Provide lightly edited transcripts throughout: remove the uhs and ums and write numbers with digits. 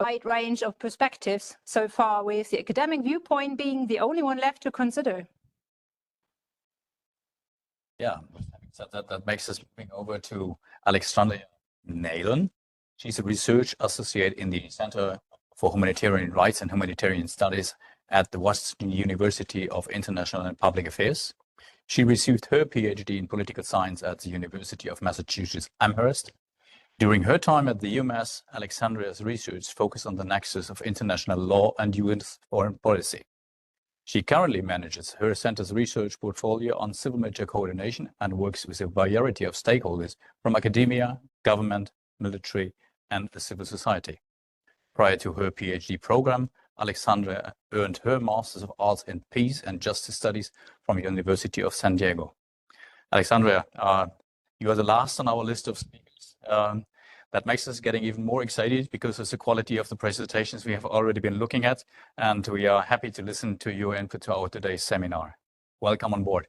wide range of perspectives so far, with the academic viewpoint being the only one left to consider. Yeah, so that makes us moving over to Alexandria Nylen. She's a research associate in the Center for Humanitarian Rights and Humanitarian Studies at the Washington University of International and Public Affairs. She received her PhD in political science at the University of Massachusetts Amherst. During her time at the UMass, Alexandria's research focused on the nexus of international law and US foreign policy. She currently manages her center's research portfolio on civil military coordination and works with a variety of stakeholders from academia, government, military, and the civil society. Prior to her PhD program, Alexandria earned her Masters of Arts in Peace and Justice Studies from the University of San Diego. Alexandria, you are the last on our list of speakers. That makes us getting even more excited because of the quality of the presentations we have already been looking at, and we are happy to listen to your input to our today's seminar. Welcome on board.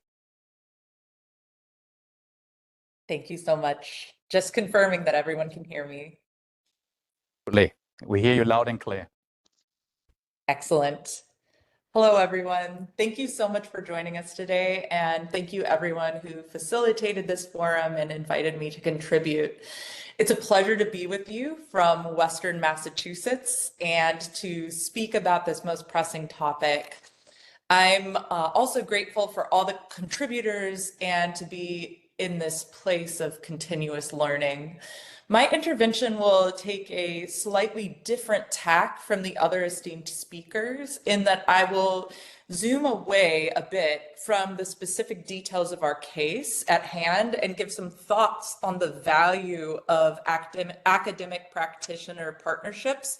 Thank you so much. Just confirming that everyone can hear me. We hear you loud and clear. Excellent. Hello, everyone. Thank you so much for joining us today, and thank you everyone who facilitated this forum and invited me to contribute. It's a pleasure to be with you from Western Massachusetts and to speak about this most pressing topic. I'm also grateful for all the contributors and to be in this place of continuous learning. My intervention will take a slightly different tack from the other esteemed speakers in that I will zoom away a bit from the specific details of our case at hand and give some thoughts on the value of academic practitioner partnerships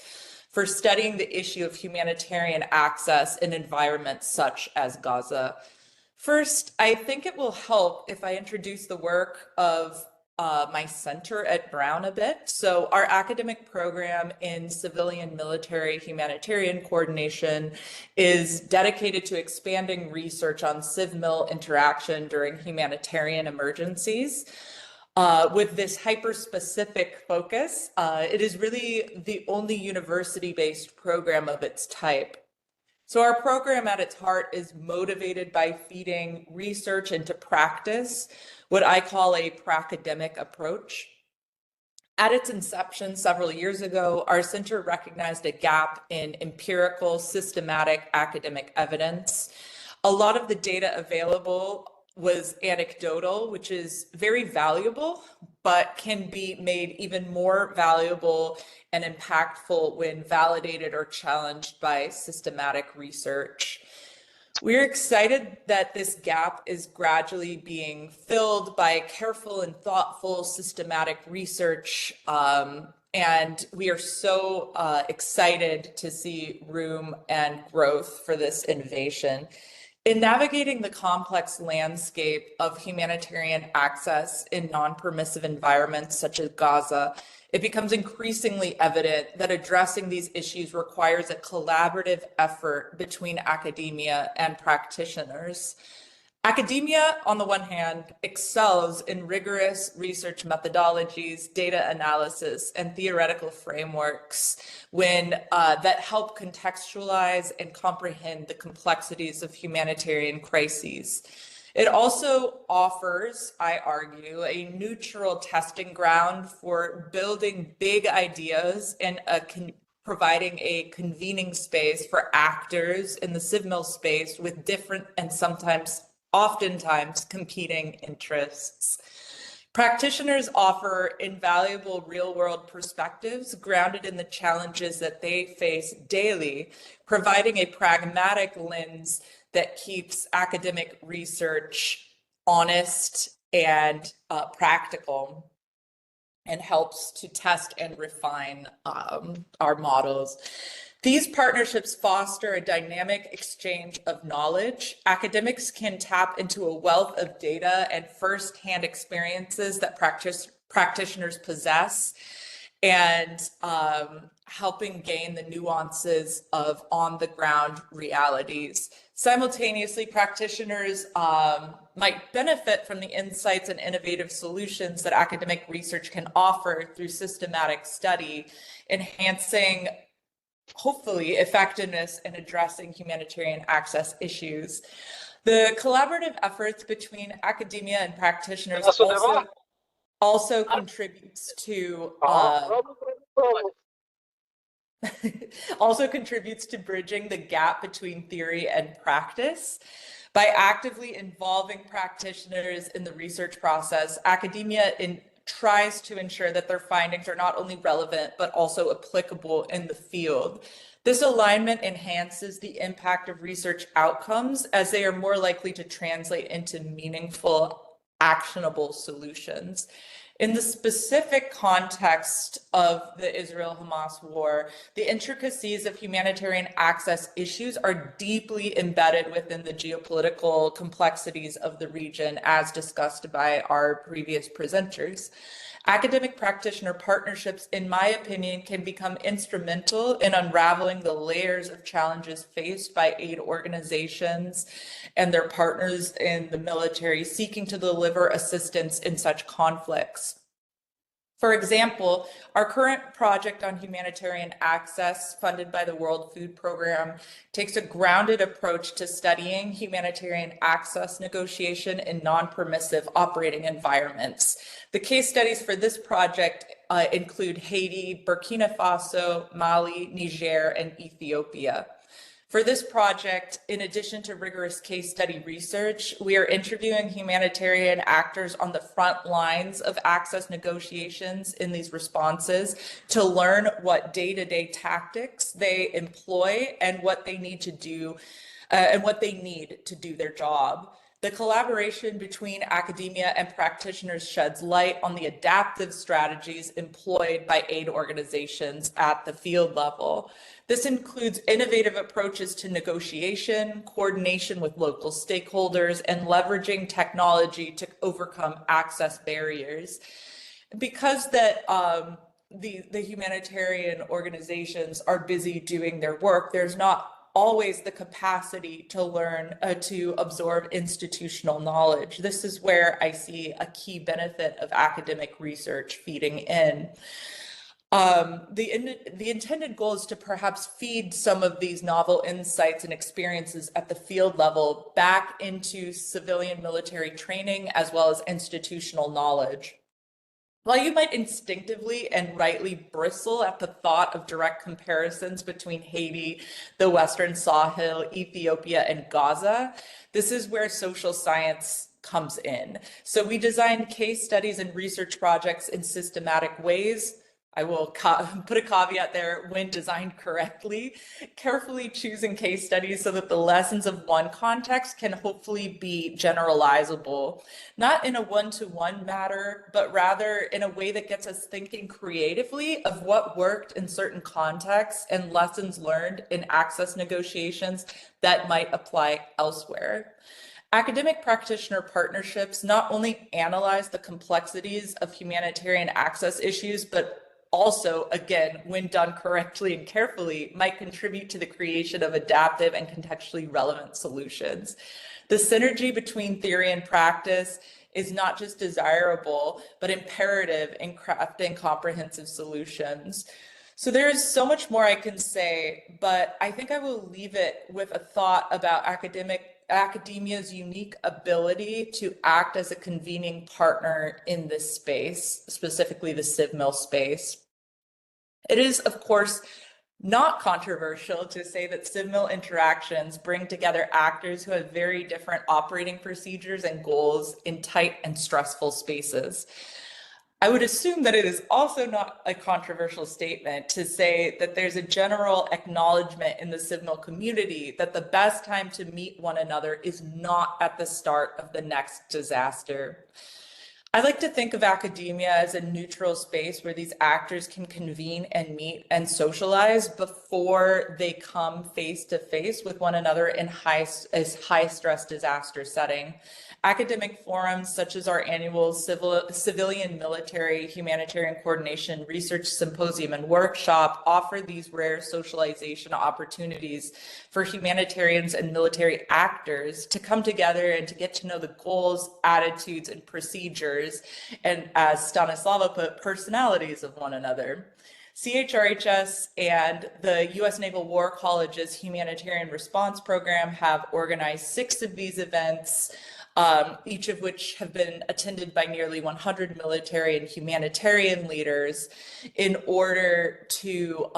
for studying the issue of humanitarian access in environments such as Gaza. First, I think it will help if I introduce the work of my center at Brown a bit. So our academic program in civilian military humanitarian coordination is dedicated to expanding research on civ-mil interaction during humanitarian emergencies. With this hyper-specific focus, it is really the only university-based program of its type. So our program at its heart is motivated by feeding research into practice, what I call a pracademic approach. At its inception several years ago, our center recognized a gap in empirical, systematic academic evidence. A lot of the data available was anecdotal, which is very valuable, but can be made even more valuable and impactful when validated or challenged by systematic research. We're excited that this gap is gradually being filled by careful and thoughtful systematic research, and we are so excited to see room and growth for this innovation. In navigating the complex landscape of humanitarian access in non-permissive environments such as Gaza, it becomes increasingly evident that addressing these issues requires a collaborative effort between academia and practitioners. Academia, on the one hand, excels in rigorous research methodologies, data analysis, and theoretical frameworks that help contextualize and comprehend the complexities of humanitarian crises. It also offers, I argue, a neutral testing ground for building big ideas and providing a convening space for actors in the civ-mil space with different and oftentimes competing interests. Practitioners offer invaluable real-world perspectives grounded in the challenges that they face daily, providing a pragmatic lens that keeps academic research honest and practical, and helps to test and refine our models. These partnerships foster a dynamic exchange of knowledge. Academics can tap into a wealth of data and firsthand experiences that practitioners possess, and helping gain the nuances of on-the-ground realities. Simultaneously, practitioners might benefit from the insights and innovative solutions that academic research can offer through systematic study, enhancing hopefully, effectiveness in addressing humanitarian access issues. The collaborative efforts between academia and practitioners also contributes to also contributes to bridging the gap between theory and practice. By actively involving practitioners in the research process, academia tries to ensure that their findings are not only relevant, but also applicable in the field. This alignment enhances the impact of research outcomes as they are more likely to translate into meaningful, actionable solutions. In the specific context of the Israel-Hamas war, the intricacies of humanitarian access issues are deeply embedded within the geopolitical complexities of the region, as discussed by our previous presenters. Academic practitioner partnerships, in my opinion, can become instrumental in unraveling the layers of challenges faced by aid organizations and their partners in the military seeking to deliver assistance in such conflicts. For example, our current project on humanitarian access, funded by the World Food Program, takes a grounded approach to studying humanitarian access negotiation in non-permissive operating environments. The case studies for this project include Haiti, Burkina Faso, Mali, Niger, and Ethiopia. For this project, in addition to rigorous case study research, we are interviewing humanitarian actors on the front lines of access negotiations in these responses to learn what day-to-day tactics they employ and what they need to do their job. The collaboration between academia and practitioners sheds light on the adaptive strategies employed by aid organizations at the field level. This includes innovative approaches to negotiation, coordination with local stakeholders, and leveraging technology to overcome access barriers. Because that the humanitarian organizations are busy doing their work, there's not always the capacity to learn, to absorb institutional knowledge. This is where I see a key benefit of academic research feeding in. The intended goal is to perhaps feed some of these novel insights and experiences at the field level back into civilian military training as well as institutional knowledge. While you might instinctively and rightly bristle at the thought of direct comparisons between Haiti, the Western Sahel, Ethiopia, and Gaza, this is where social science comes in. So we design case studies and research projects in systematic ways. I will put a caveat there, when designed correctly, carefully choosing case studies so that the lessons of one context can hopefully be generalizable, not in a one-to-one matter, but rather in a way that gets us thinking creatively of what worked in certain contexts and lessons learned in access negotiations that might apply elsewhere. Academic practitioner partnerships not only analyze the complexities of humanitarian access issues, but also, again, when done correctly and carefully, might contribute to the creation of adaptive and contextually relevant solutions. The synergy between theory and practice is not just desirable, but imperative in crafting comprehensive solutions. So there is so much more I can say, but I think I will leave it with a thought about academia's unique ability to act as a convening partner in this space, specifically the CivMil space. It is, of course, not controversial to say that CivMil interactions bring together actors who have very different operating procedures and goals in tight and stressful spaces. I would assume that it is also not a controversial statement to say that there's a general acknowledgement in the CivMil community that the best time to meet one another is not at the start of the next disaster. I like to think of academia as a neutral space where these actors can convene and meet and socialize before they come face to face with one another in high stress disaster setting. Academic forums such as our annual Civilian Military Humanitarian Coordination Research Symposium and Workshop offer these rare socialization opportunities for humanitarians and military actors to come together and to get to know the goals, attitudes, and procedures, and as Stanislava put, personalities of one another. CHRHS and the U.S. Naval War College's Humanitarian Response Program have organized 6 of these events, each of which have been attended by nearly 100 military and humanitarian leaders in order to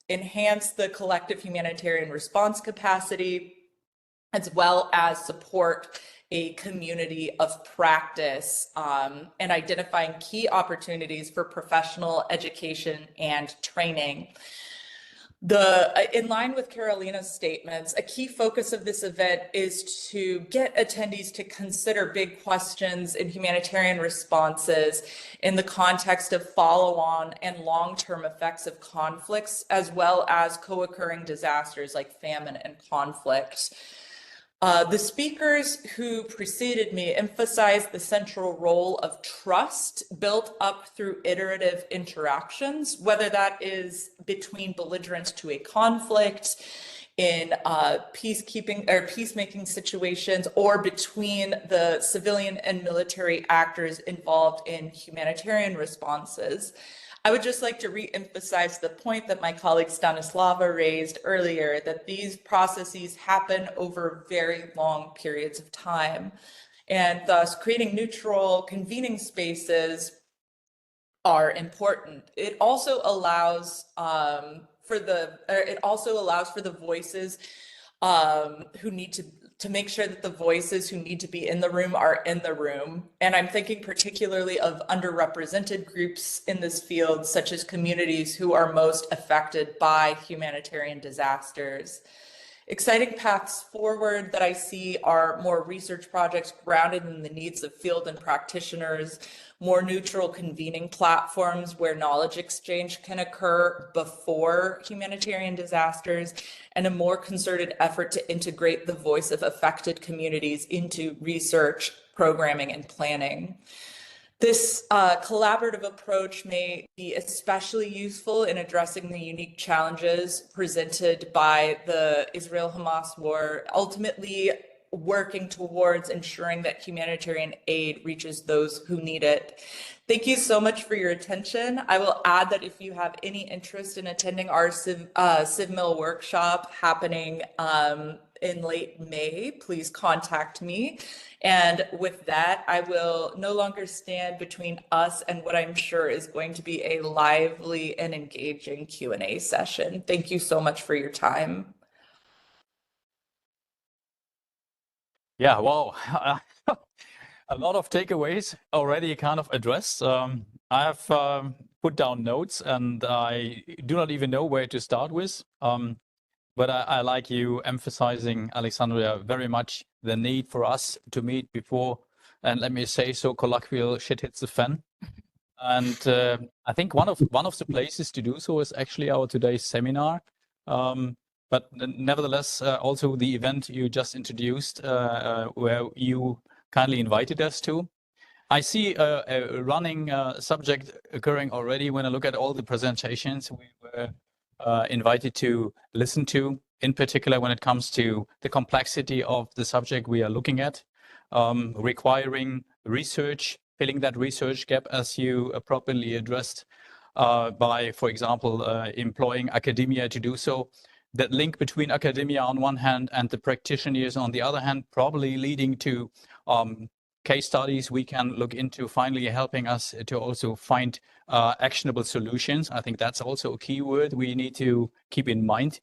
enhance the collective humanitarian response capacity, as well as support a community of practice and identifying key opportunities for professional education and training. In line with Carolina's statements, a key focus of this event is to get attendees to consider big questions in humanitarian responses in the context of follow-on and long-term effects of conflicts, as well as co-occurring disasters like famine and conflict. The speakers who preceded me emphasized the central role of trust built up through iterative interactions, whether that is between belligerents to a conflict, in peacekeeping or peacemaking situations, or between the civilian and military actors involved in humanitarian responses. I would just like to re-emphasize the point that my colleague Stanislava raised earlier, that these processes happen over very long periods of time, and thus creating neutral convening spaces are important. It also allows for the voices who need to make sure that the voices who need to be in the room are in the room. And I'm thinking particularly of underrepresented groups in this field, such as communities who are most affected by humanitarian disasters. Exciting paths forward that I see are more research projects grounded in the needs of field and practitioners, more neutral convening platforms where knowledge exchange can occur before humanitarian disasters, and a more concerted effort to integrate the voice of affected communities into research, programming, and planning. This collaborative approach may be especially useful in addressing the unique challenges presented by the Israel-Hamas war, ultimately working towards ensuring that humanitarian aid reaches those who need it. Thank you so much for your attention. I will add that if you have any interest in attending our CivMil workshop happening in late May, please contact me. And with that, I will no longer stand between us and what I'm sure is going to be a lively and engaging Q&A session. Thank you so much for your time. Yeah, wow. A lot of takeaways already kind of addressed. I have put down notes, and I do not even know where to start with. But I like you emphasizing, Alexandria, very much the need for us to meet before, and let me say so colloquial, shit hits the fan. And I think one of the places to do so is actually our today's seminar. But nevertheless, also the event you just introduced, where you kindly invited us to. I see a running subject occurring already when I look at all the presentations we were invited to listen to, in particular when it comes to the complexity of the subject we are looking at, requiring research, filling that research gap as you appropriately addressed by, for example, employing academia to do so. That link between academia on one hand and the practitioners on the other hand, probably leading to case studies we can look into, finally helping us to also find actionable solutions. I think that's also a key word we need to keep in mind.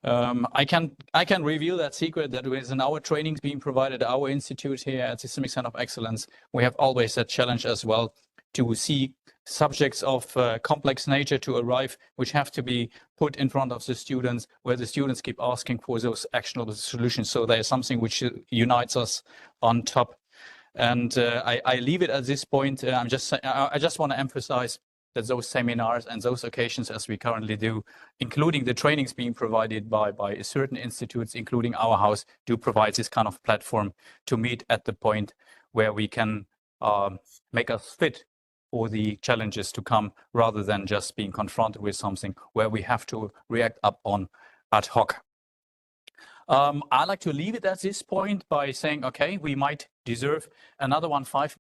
I can reveal that secret that within our trainings being provided at our institute here at the Systemic Center of Excellence, we have always that challenge as well to see subjects of complex nature to arrive, which have to be put in front of the students, where the students keep asking for those actionable solutions. So there's something which unites us on top. And I leave it at this point. I just want to emphasize that those seminars and those occasions, as we currently do, including the trainings being provided by certain institutes, including our house, do provide this kind of platform to meet at the point where we can make us fit for the challenges to come, rather than just being confronted with something where we have to react up on ad hoc. I like to leave it at this point by saying, okay, we might deserve another 5